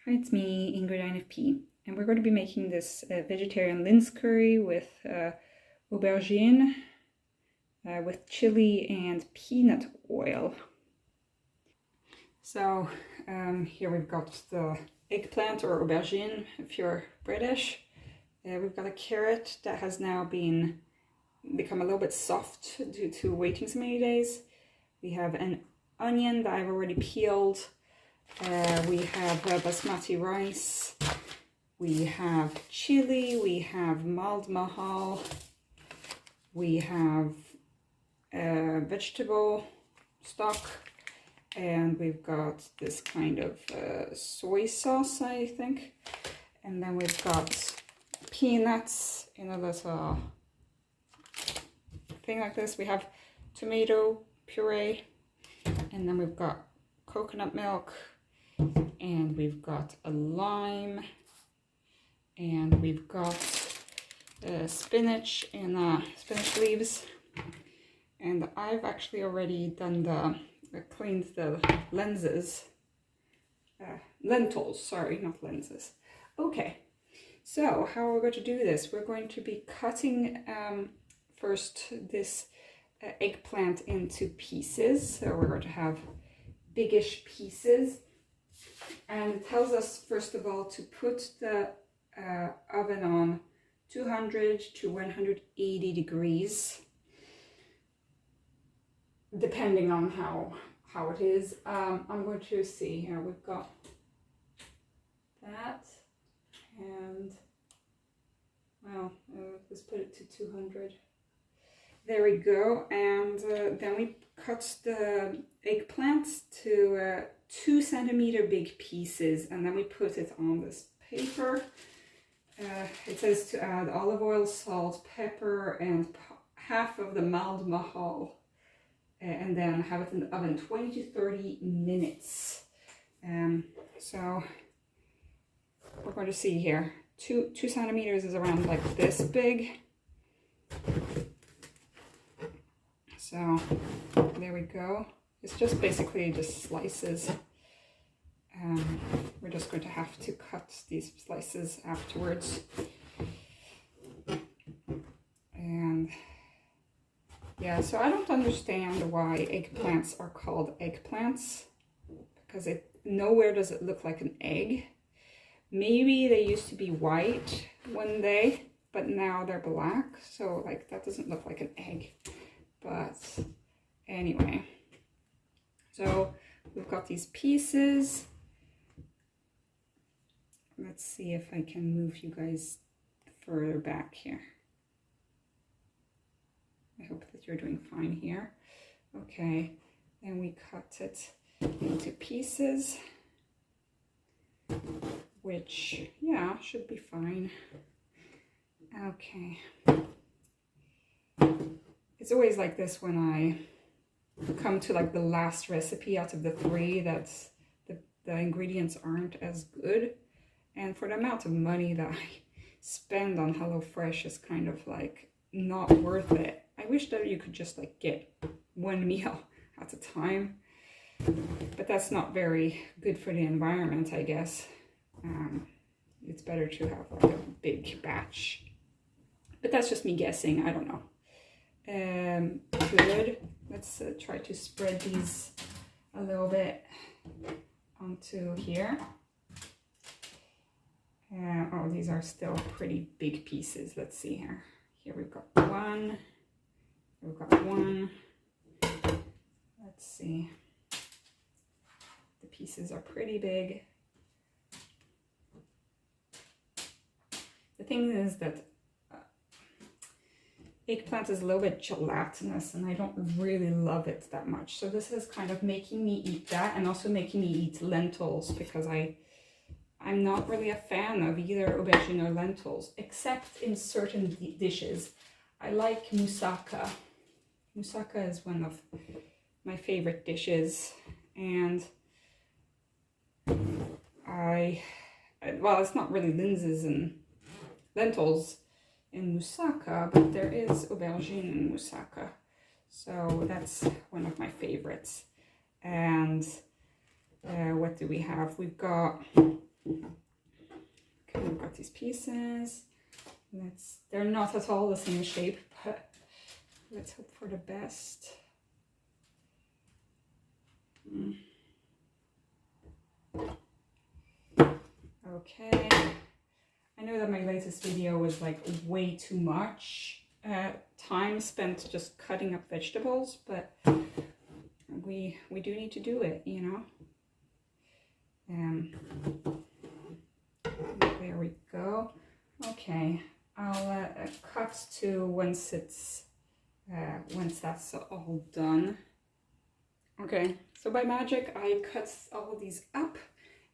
Hi, it's me, Ingrid INFP, and we're going to be making this vegetarian lens curry with aubergine, with chili and peanut oil. So here we've got the eggplant or aubergine if you're British. We've got a carrot that has now become a little bit soft due to waiting so many days. We have an onion that I've already peeled. We have basmati rice, we have chili, we have mald mahal, we have vegetable stock, and we've got this kind of soy sauce, I think. And then we've got peanuts in a little thing like this. We have tomato puree, and then we've got coconut milk, and we've got a lime, and we've got spinach and spinach leaves. And I've actually already done cleaned the lentils, sorry, not lenses. Okay, so how are we going to do this? We're going to be cutting first this eggplant into pieces. So we're going to have biggish pieces. And it tells us, first of all, to put the oven on 200 to 180 degrees, depending on how it is. I'm going to see here, we've got that, and well, let's put it to 200. There we go. And then we cut the eggplant to 2 centimeter big pieces, and then we put it on this paper. It says to add olive oil, salt, pepper, and half of the mald mahal, and then have it in the oven 20 to 30 minutes. So we're going to see here, 2 centimeters is around like this big. So there we go. It's just basically just slices. We're just going to have to cut these slices afterwards. And yeah, so I don't understand why eggplants are called eggplants, because nowhere does it look like an egg. Maybe they used to be white one day, but now they're black. So like that doesn't look like an egg. But anyway, so we've got these pieces. Let's see if I can move you guys further back here. I hope that you're doing fine here. Okay, then we cut it into pieces, which, yeah, should be fine. Okay. It's always like this when I come to like the last recipe out of the 3 that the ingredients aren't as good. And for the amount of money that I spend on HelloFresh is kind of like not worth it. I wish that you could just like get 1 meal at a time, but that's not very good for the environment, I guess. It's better to have like a big batch, but that's just me guessing. I don't know. Good. Let's try to spread these a little bit onto here. Oh, these are still pretty big pieces. Let's see here. Here we've got 1. We've got 1. Let's see. The pieces are pretty big. The thing is that eggplant is a little bit gelatinous, and I don't really love it that much. So this is kind of making me eat that, and also making me eat lentils, because I'm not really a fan of either aubergine or lentils, except in certain dishes. I like moussaka. Moussaka is one of my favorite dishes, and well, it's not really lenses and lentils in moussaka, but there is aubergine in moussaka, so that's one of my favorites. And what do we have? We've got Okay, we've got these pieces. They're not at all the same shape, but let's hope for the best. Okay. I know that my latest video was like way too much time spent just cutting up vegetables, but we do need to do it, you know. There we go. Okay, I'll cut to once that's all done. Okay, so by magic I cut all of these up,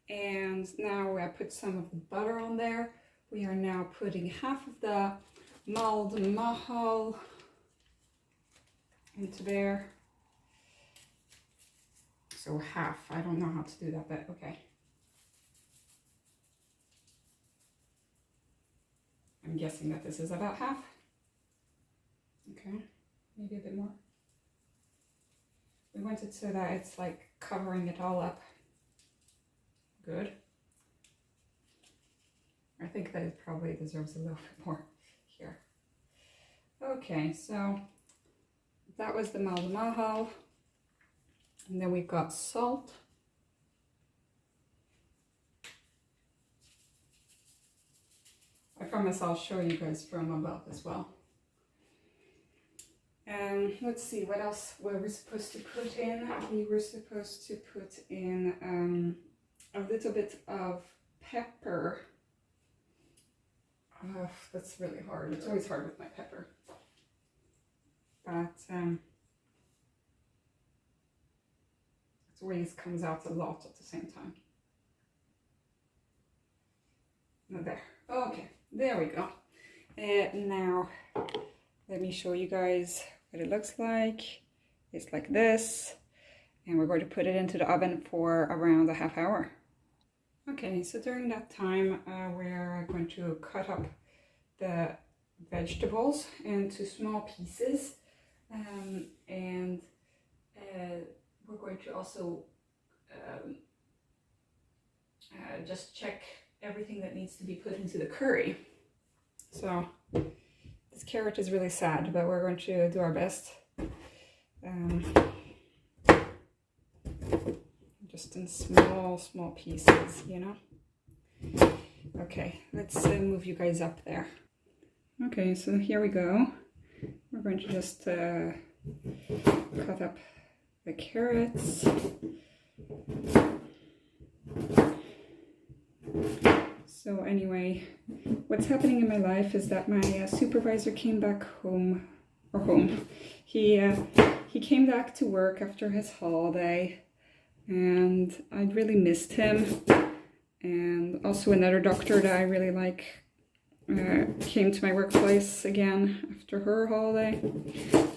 and now I put some of the butter on there. We are now putting half of the mulled mahal into there. So half, I don't know how to do that, but okay. I'm guessing that this is about half. Okay, maybe a bit more. We want it so that it's like covering it all up. Good. I think that it probably deserves a little bit more here. Okay, so that was the mulled mahal. And then we've got salt. I promise I'll show you guys from above as well. And let's see, what else were we supposed to put in? We were supposed to put in a little bit of pepper. That's really hard. It's always hard with my pepper. But it always comes out a lot at the same time. There. Okay, there we go. Now, let me show you guys what it looks like. It's like this. And we're going to put it into the oven for around a half hour. Okay, so during that time, we're going to cut up the vegetables into small pieces. And we're going to also just check everything that needs to be put into the curry. So this carrot is really sad, but we're going to do our best. Just in small pieces, you know. Okay, let's move you guys up there. Okay, so here we go. We're going to just cut up the carrots. So anyway, what's happening in my life is that my supervisor came back home, he came back to work after his holiday, and I really missed him. And also another doctor that I really like came to my workplace again after her holiday.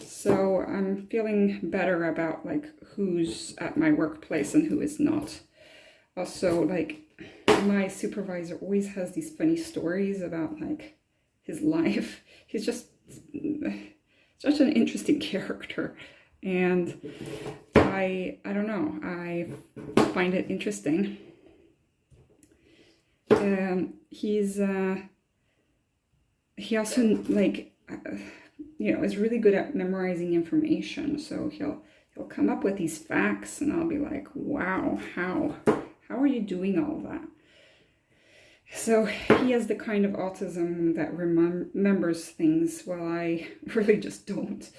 So I'm feeling better about like who's at my workplace and who is not. Also, like, my supervisor always has these funny stories about like his life. He's just such an interesting character, and I don't know, I find it interesting. He also like you know, is really good at memorizing information. So he'll come up with these facts, and I'll be like, wow, how are you doing all that? So he has the kind of autism that remembers things, while I really just don't.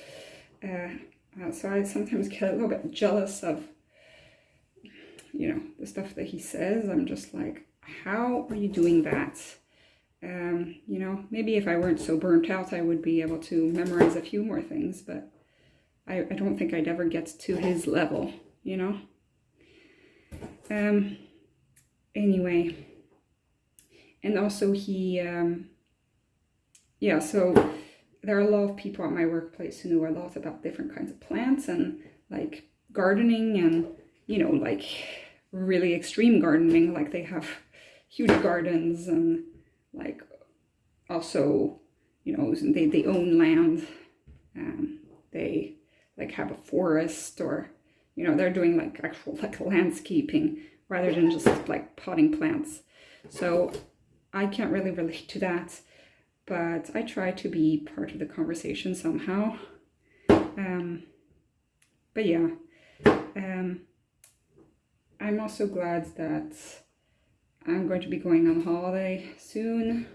So I sometimes get a little bit jealous of, you know, the stuff that he says. I'm just like, how are you doing that? You know, maybe if I weren't so burnt out, I would be able to memorize a few more things, but I don't think I'd ever get to his level, you know? Anyway, and also he, yeah, so there are a lot of people at my workplace who know a lot about different kinds of plants and like gardening and, you know, like really extreme gardening, like they have huge gardens, and like also, you know, they own land, they like have a forest, or, you know, they're doing like actual like landscaping rather than just like potting plants. So I can't really relate to that, but I try to be part of the conversation somehow. But yeah, I'm also glad that I'm going to be going on holiday soon.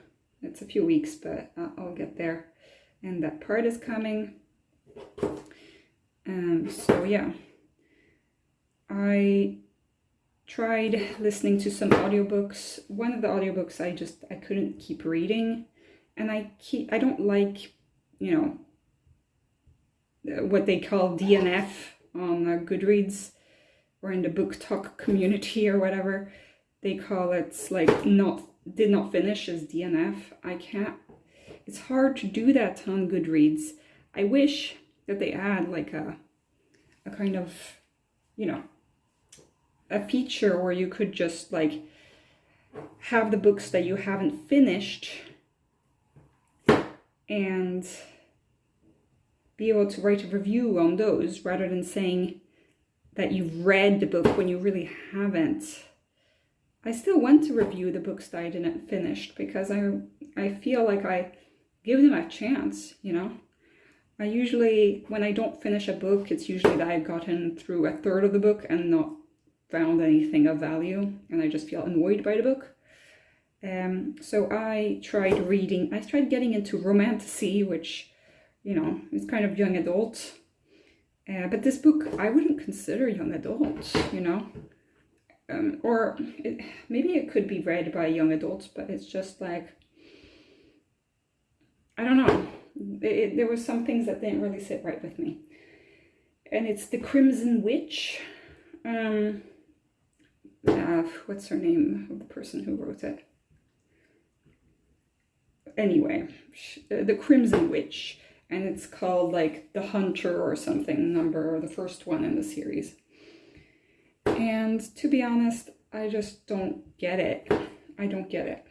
It's a few weeks, but I'll get there. And that part is coming. So yeah, I tried listening to some audiobooks. One of the audiobooks I couldn't keep reading, and I don't like, you know, what they call DNF on Goodreads or in the book talk community or whatever. They call it like did not finish as DNF. I can't. It's hard to do that on Goodreads. I wish that they add like a kind of, you know, a feature where you could just like have the books that you haven't finished and be able to write a review on those rather than saying that you've read the book when you really haven't. I still want to review the books that I didn't finish because I feel like I give them a chance, you know. I usually, when I don't finish a book, it's usually that I've gotten through a third of the book and not found anything of value, and I just feel annoyed by the book. So I tried getting into romantasy, which, you know, is kind of young adult. But this book, I wouldn't consider young adult, you know. Maybe it could be read by young adults, but it's just like, I don't know. There were some things that didn't really sit right with me. And it's The Crimson Witch. What's her name of the person who wrote it? Anyway, The Crimson Witch. And it's called like The Hunter or something, the first one in the series. And to be honest, I just don't get it. I don't get it.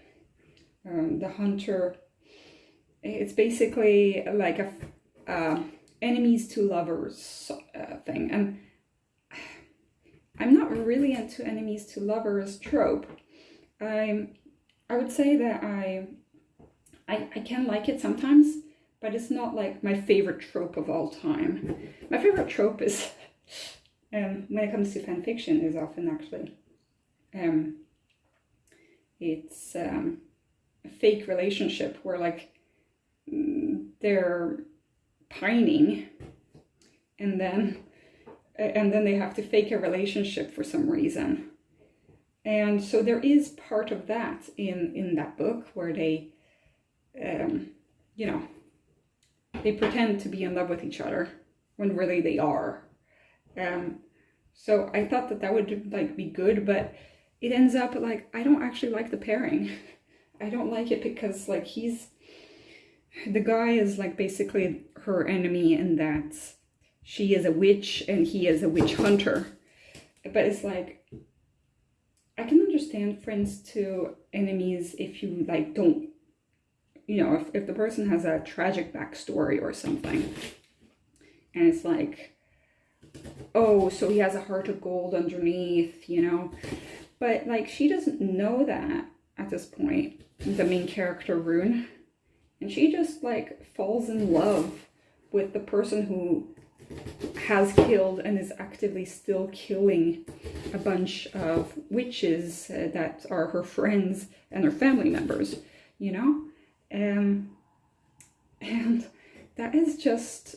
The Hunter, it's basically like a enemies to lovers thing. And I'm not really into enemies to lovers trope. I would say that I can like it sometimes, but it's not like my favorite trope of all time. My favorite trope is, when it comes to fan fiction, is often actually, it's a fake relationship where like they're pining and then they have to fake a relationship for some reason. And so there is part of that in that book where they, you know, they pretend to be in love with each other when really they are. So I thought that would like be good, but it ends up like, I don't actually like the pairing. I don't like it because like the guy is like basically her enemy in that she is a witch and he is a witch hunter. But it's like, I can understand friends to enemies if you like don't, you know, if the person has a tragic backstory or something. And it's like, oh, so he has a heart of gold underneath, you know. But like, she doesn't know that at this point, the main character, Rune. And she just like falls in love with the person who has killed and is actively still killing a bunch of witches that are her friends and her family members, you know? And that is just,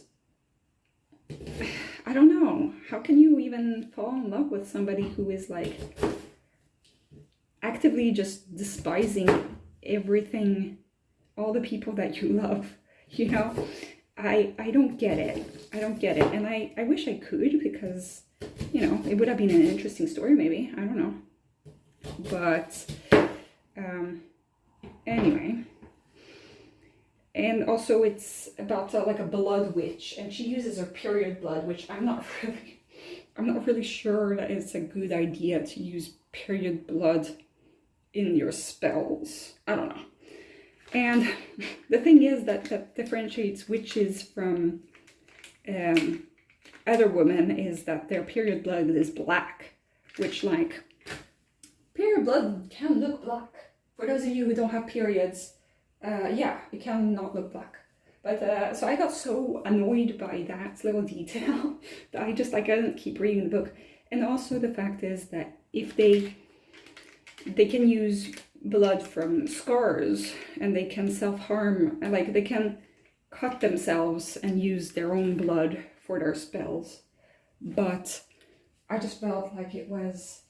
I don't know. How can you even fall in love with somebody who is like actively just despising everything, all the people that you love, you know? I don't get it. I don't get it. And I wish I could, because, you know, it would have been an interesting story maybe. I don't know. But anyway. And also it's about like a blood witch, and she uses her period blood, which I'm not really sure that it's a good idea to use period blood in your spells. I don't know. And the thing is that differentiates witches from other women is that their period blood is black, which like period blood can look black. For those of you who don't have periods, yeah, it can not look black. But so I got so annoyed by that little detail that I couldn't keep reading the book. And also the fact is that if they can use blood from scars and they can self-harm, like they can cut themselves and use their own blood for their spells. But I just felt like it was,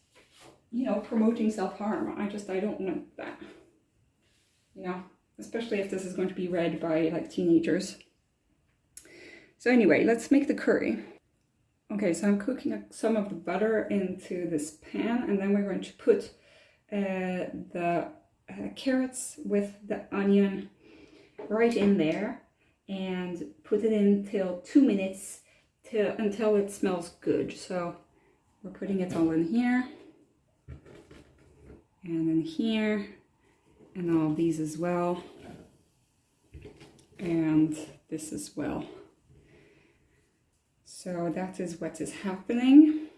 you know, promoting self-harm. I don't want that, you know, especially if this is going to be read by like teenagers. So anyway, let's make the curry. Okay, so I'm cooking some of the butter into this pan, and then we're going to put the carrots with the onion right in there and put it in till 2 minutes until it smells good. So we're putting it all in here and in here and all these as well, and this as well. So that is what is happening.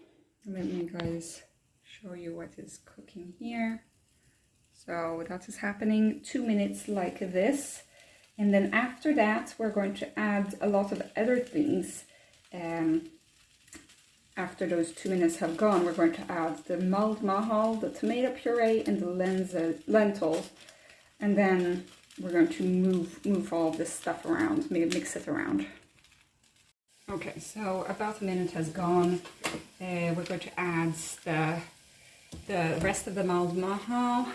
Let me guys show you what is cooking here. So that is happening 2 minutes like this. And then after that, we're going to add a lot of other things. After those 2 minutes have gone, we're going to add the mulled mahal, the tomato puree, and the lentils. And then we're going to move all this stuff around, maybe mix it around. Okay, so about a minute has gone. We're going to add the rest of the mulled mahal.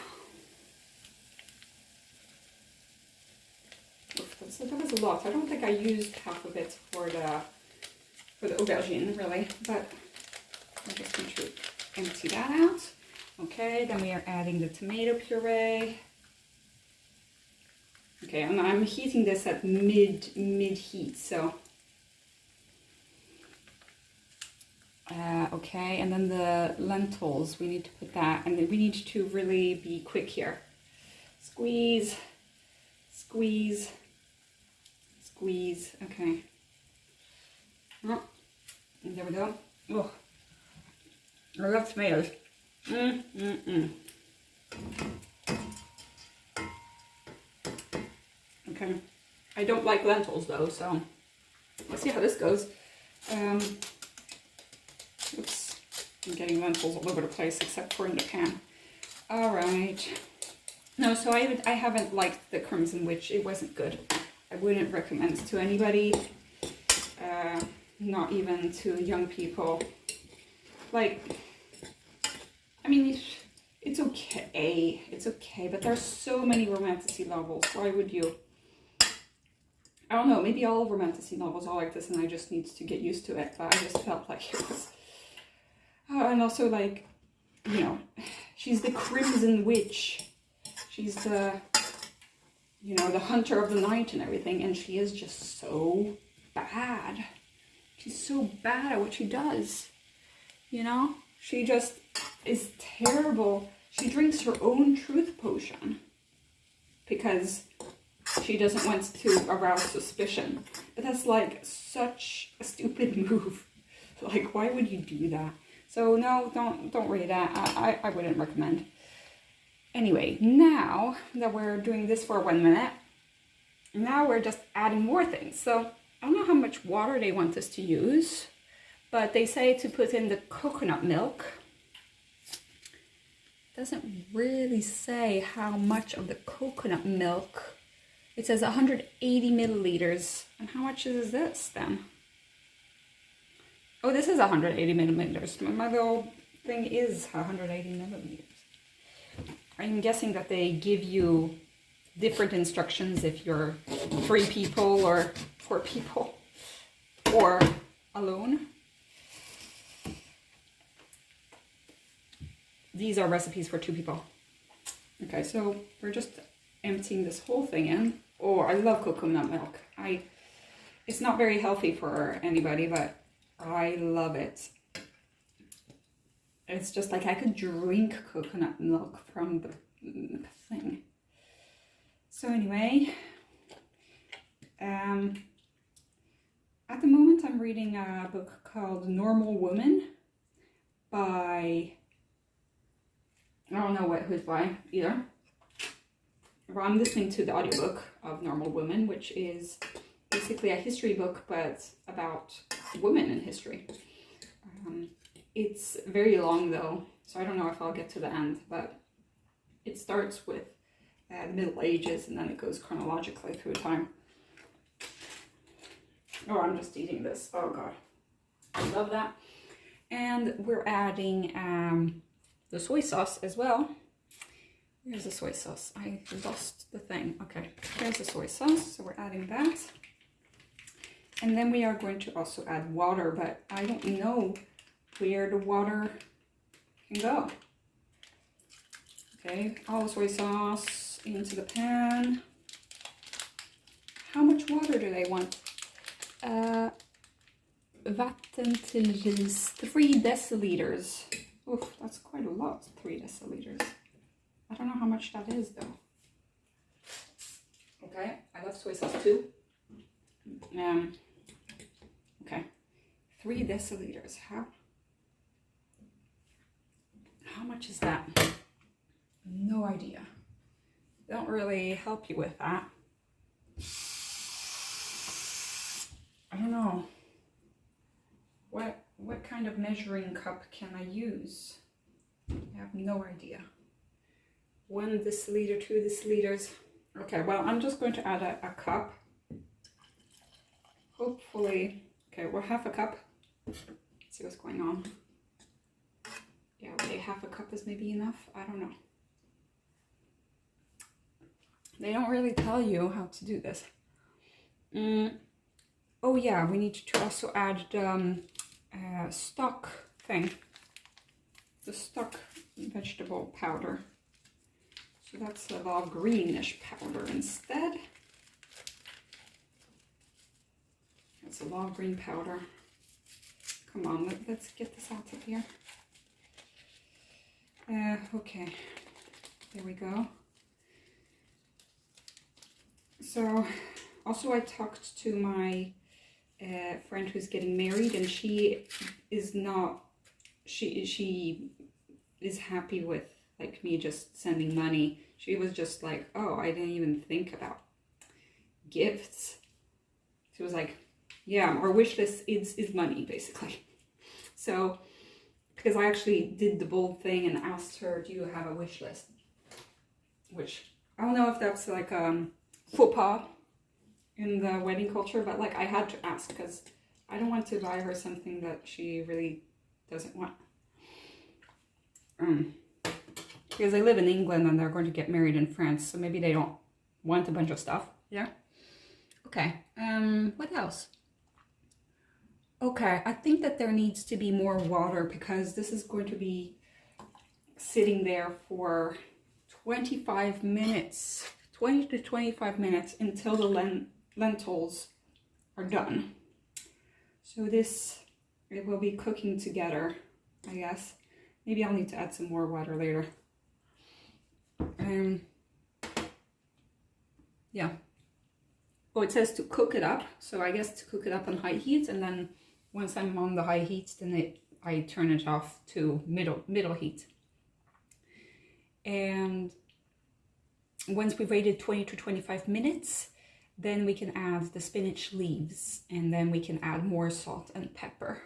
So that was a lot. I don't think I used half of it for the aubergine, really, but I'm just going to empty that out. Okay, then we are adding the tomato puree. Okay, and I'm heating this at mid heat, so okay, and then the lentils, we need to put that, and then we need to really be quick here. Squeeze, squeeze, squeeze. Okay. Oh, and there we go. Oh, I love tomatoes. Okay, I don't like lentils though, so let's see how this goes. Oops, I'm getting lentils all over the place except for in the pan. All right. No, so I haven't liked the Crimson Witch. It wasn't good. I wouldn't recommend it to anybody, not even to young people. Like, I mean, it's okay, but there's so many romantasy novels. Why would you? I don't know, maybe all romantasy novels are like this and I just need to get used to it, but I just felt like it was... and also, like, you know, she's the Crimson Witch. She's the, you know, the hunter of the night and everything, and she is just so bad. She's so bad at what she does, you know? She just is terrible. She drinks her own truth potion because she doesn't want to arouse suspicion. But that's like such a stupid move. Like, why would you do that? So no, don't read that. I wouldn't recommend. Anyway, now that we're doing this for 1 minute, now we're just adding more things. So I don't know how much water they want us to use, but they say to put in the coconut milk. It doesn't really say how much of the coconut milk. It says 180 milliliters. And how much is this then? Oh, this is 180 milliliters. My little thing is 180 milliliters. I'm guessing that they give you different instructions if you're 3 people or 4 people or alone. These are recipes for 2 people. Okay, so we're just emptying this whole thing in. Oh, I love coconut milk. It's not very healthy for anybody, but I love it. It's just like I could drink coconut milk from the thing. So anyway, at the moment I'm reading a book called Normal Woman by I don't know who's by either. Well, I'm listening to the audiobook of Normal Women, which is basically a history book, but about women in history. It's very long though, so I don't know if I'll get to the end, but it starts with the Middle Ages and then it goes chronologically through time. Oh, I'm just eating this. Oh God, I love that. And we're adding the soy sauce as well. Here's the soy sauce. I lost the thing. Okay, here's the soy sauce. So we're adding that. And then we are going to also add water, but I don't know where the water can go. Okay, all the soy sauce into the pan. How much water do they want? Vatten till ris, 3 deciliters. Oof, that's quite a lot, 3 deciliters. I don't know how much that is though. Okay, I love soy sauce too. Okay, 3 deciliters. How much is that? No idea. They don't really help you with that. I don't know. What kind of measuring cup can I use? I have no idea. 1 deciliter, 2 deciliters. Okay, well, I'm just going to add a cup. Hopefully, okay, we're half a cup. Let's see what's going on. Yeah, okay, half a cup is maybe enough. I don't know. They don't really tell you how to do this. Oh yeah, we need to also add stock thing. The stock vegetable powder. So that's a little greenish powder instead. That's a log green powder. Come on, let's get this out of here. Okay, there we go. So, also I talked to my friend who's getting married, and she is not, she is happy with like me just sending money. She was just like, oh, I didn't even think about gifts. She was like, yeah, our wish list is money, basically. So, because I actually did the bold thing and asked her, do you have a wish list? Which, I don't know if that's like faux pas in the wedding culture, but like I had to ask because I don't want to buy her something that she really doesn't want. Because they live in England and they're going to get married in France, so maybe they don't want a bunch of stuff. Yeah. Okay. What else? Okay, I think that there needs to be more water because this is going to be sitting there for 25 minutes, 20 to 25 minutes until the lentils are done. So this, it will be cooking together, I guess. Maybe I'll need to add some more water later. Yeah. Oh, it says to cook it up, so I guess to cook it up on high heat, and then once I'm on the high heat, then I turn it off to middle heat. And once we've waited 20 to 25 minutes, then we can add the spinach leaves, and then we can add more salt and pepper.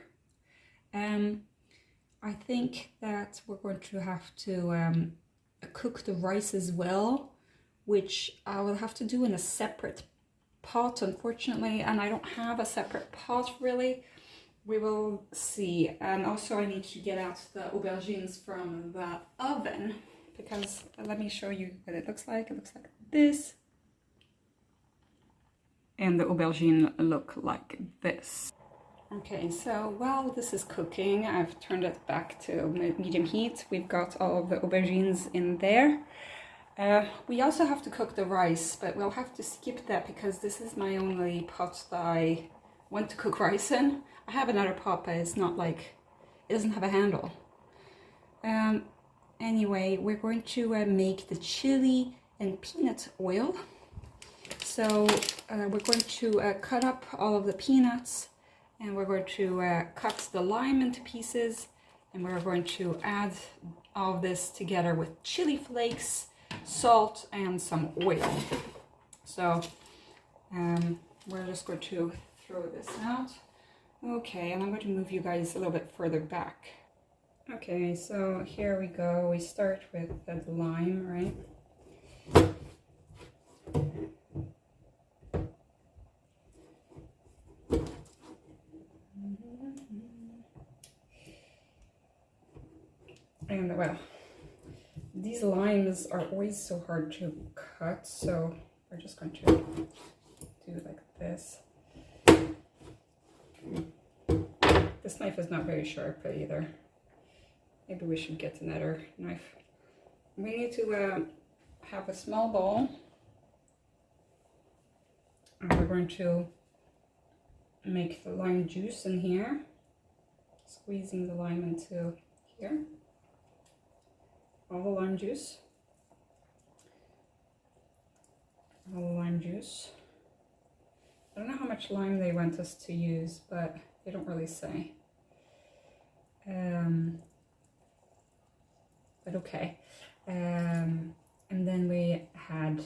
I think that we're going to have to cook the rice as well, which I will have to do in a separate pot, unfortunately, and I don't have a separate pot really. We will see. And also I need to get out the aubergines from the oven, because let me show you what it looks like. It looks like this, and the aubergine look like this. Okay, so while this is cooking, I've turned it back to medium heat. We've got all of the aubergines in there. We also have to cook the rice, but we'll have to skip that because this is my only pot that I want to cook rice in. I have another pot, but it's not like, it doesn't have a handle. Anyway, we're going to make the chili and peanut oil. So we're going to cut up all of the peanuts, and we're going to cut the lime into pieces, and we're going to add all of this together with chili flakes, salt, and some oil. So we're just going to throw this out. Okay, and I'm going to move you guys a little bit further back. Okay, so here we go. We start with the lime, right? And well, these limes are always so hard to cut, so we're just going to do like this. This knife is not very sharp either. Maybe we should get another knife. We need to have a small bowl, and we're going to make the lime juice in here, squeezing the lime into here. All the lime juice. All the lime juice. I don't know how much lime they want us to use, but they don't really say. But okay. And then we had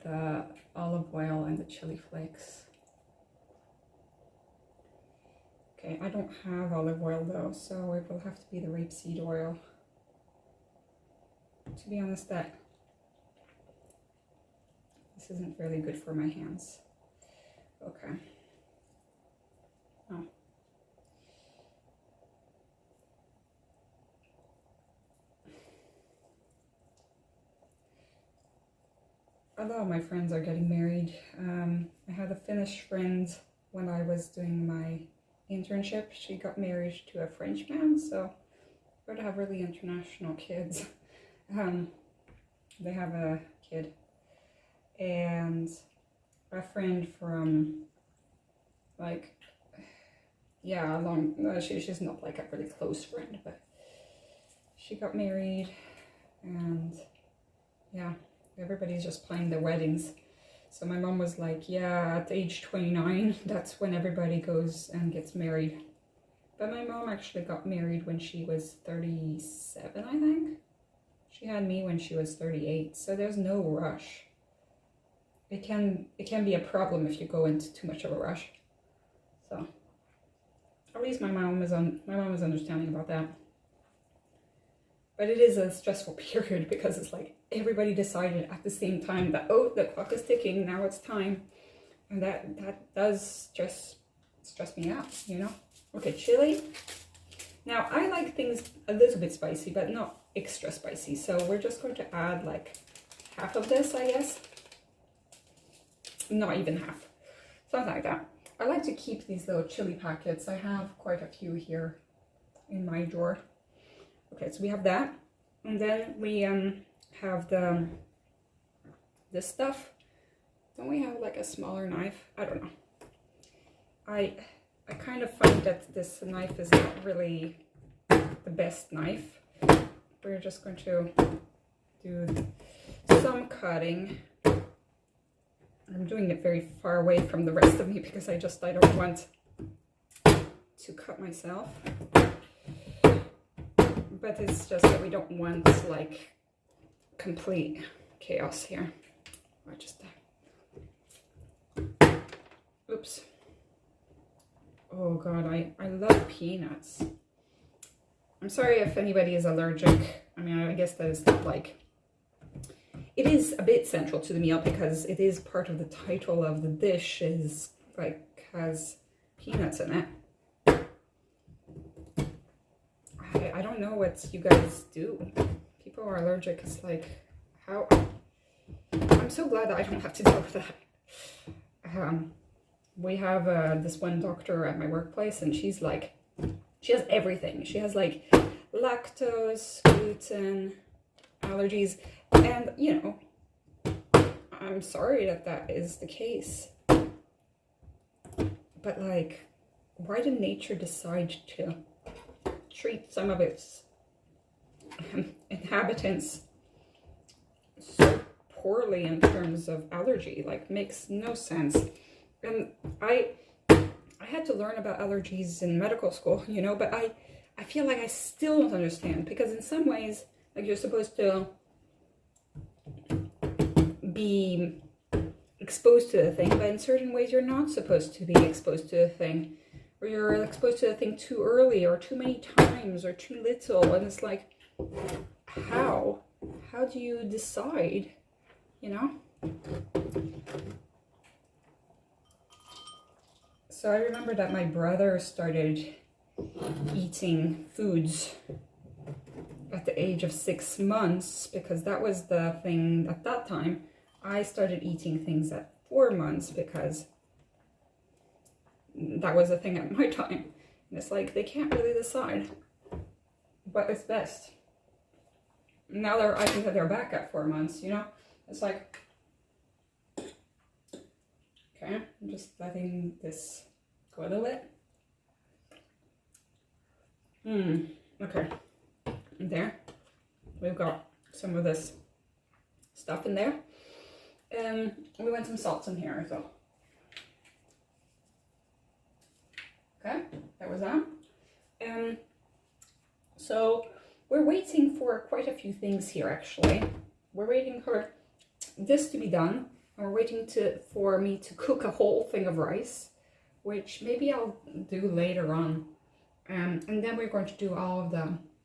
the olive oil and the chili flakes. Okay, I don't have olive oil though, so it will have to be the rapeseed oil. To be honest, this isn't really good for my hands. Okay. Oh. A lot of my friends are getting married. I had a Finnish friend when I was doing my internship. She got married to a French man, so we're to have really international kids. They have a kid, and a friend from like, yeah, she's not like a really close friend, but she got married, and yeah, everybody's just planning their weddings. So my mom was like, yeah, at age 29, that's when everybody goes and gets married. But my mom actually got married when she was 37, I think. She had me when she was 38, so there's no rush. It can be a problem if you go into too much of a rush. So at least my mom is understanding about that. But it is a stressful period because it's like everybody decided at the same time that, oh, the clock is ticking, now it's time. And that does just stress me out, you know? Okay, chili. Now, I like things a little bit spicy, but not extra spicy. So we're just going to add like half of this, I guess. Not even half. Something like that. I like to keep these little chili packets. I have quite a few here in my drawer. Okay, so we have that, and then we have this stuff. Don't we have like a smaller knife? I don't know. I kind of find that this knife is not really the best knife. We're just going to do some cutting. I'm doing it very far away from the rest of me because I don't want to cut myself. But it's just that we don't want like complete chaos here. I just oops. Oh god, I love peanuts. I'm sorry if anybody is allergic. I mean, I guess that is not like, it is a bit central to the meal because it is part of the title of the dish, is like has peanuts in it. I don't know what you guys do. People are allergic. It's like, how? I'm so glad that I don't have to deal with that. We have this one doctor at my workplace, and she's like, she has everything. She has like lactose, gluten, allergies, and you know, I'm sorry that is the case. But like, why did nature decide to treat some of its inhabitants so poorly in terms of allergy? Like, makes no sense. And I had to learn about allergies in medical school, you know, but I feel like I still don't understand, because in some ways, like, you're supposed to be exposed to the thing, but in certain ways you're not supposed to be exposed to the thing, or you're exposed to the thing too early or too many times or too little, and it's like, how do you decide, you know? So I remember that my brother started eating foods at the age of 6 months, because that was the thing at that time. I started eating things at 4 months because that was a thing at my time. And it's like, they can't really decide what is best. Now I think that they're back at 4 months, you know? It's like, okay, I'm just letting this go a little bit. Okay. There. We've got some of this stuff in there. We want some salt in here as well. Okay, that was that. So we're waiting for quite a few things here, actually. We're waiting for this to be done. And we're waiting for me to cook a whole thing of rice, which maybe I'll do later on. And then we're going to do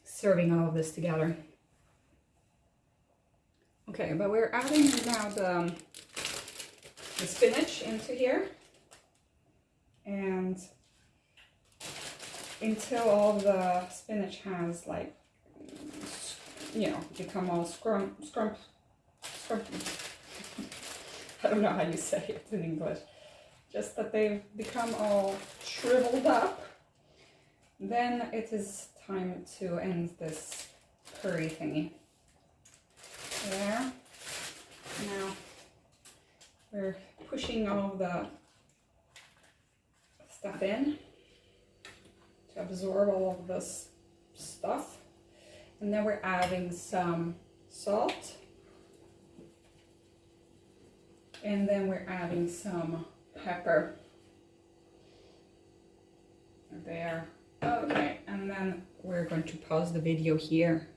serving all of this together. Okay, but we're adding now the spinach into here. And until all the spinach has, like, you know, become all scrump. I don't know how you say it in English. Just that they've become all shriveled up. Then it is time to end this curry thingy. There. Now we're pushing all the stuff in to absorb all of this stuff. And then we're adding some salt. And then we're adding some pepper. There. Okay, and then we're going to pause the video here.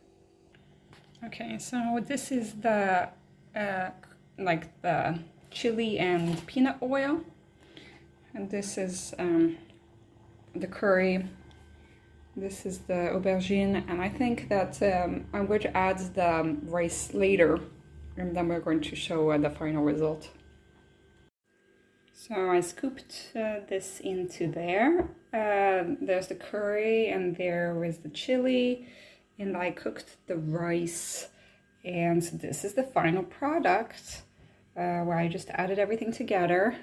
Okay, so this is the like the chili and peanut oil, and this is the curry. This is the aubergine, and I think that I'm going to add the rice later, and then we're going to show the final result. So I scooped this into there. There's the curry, and there is the chili, and I cooked the rice. And so this is the final product, where I just added everything together.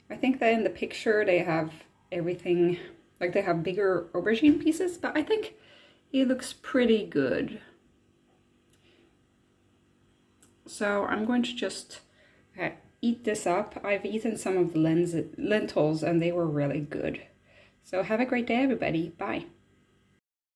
I think that in the picture they have everything, like they have bigger aubergine pieces, but I think it looks pretty good. So I'm going to just eat this up. I've eaten some of the lentils and they were really good. So have a great day, everybody. Bye.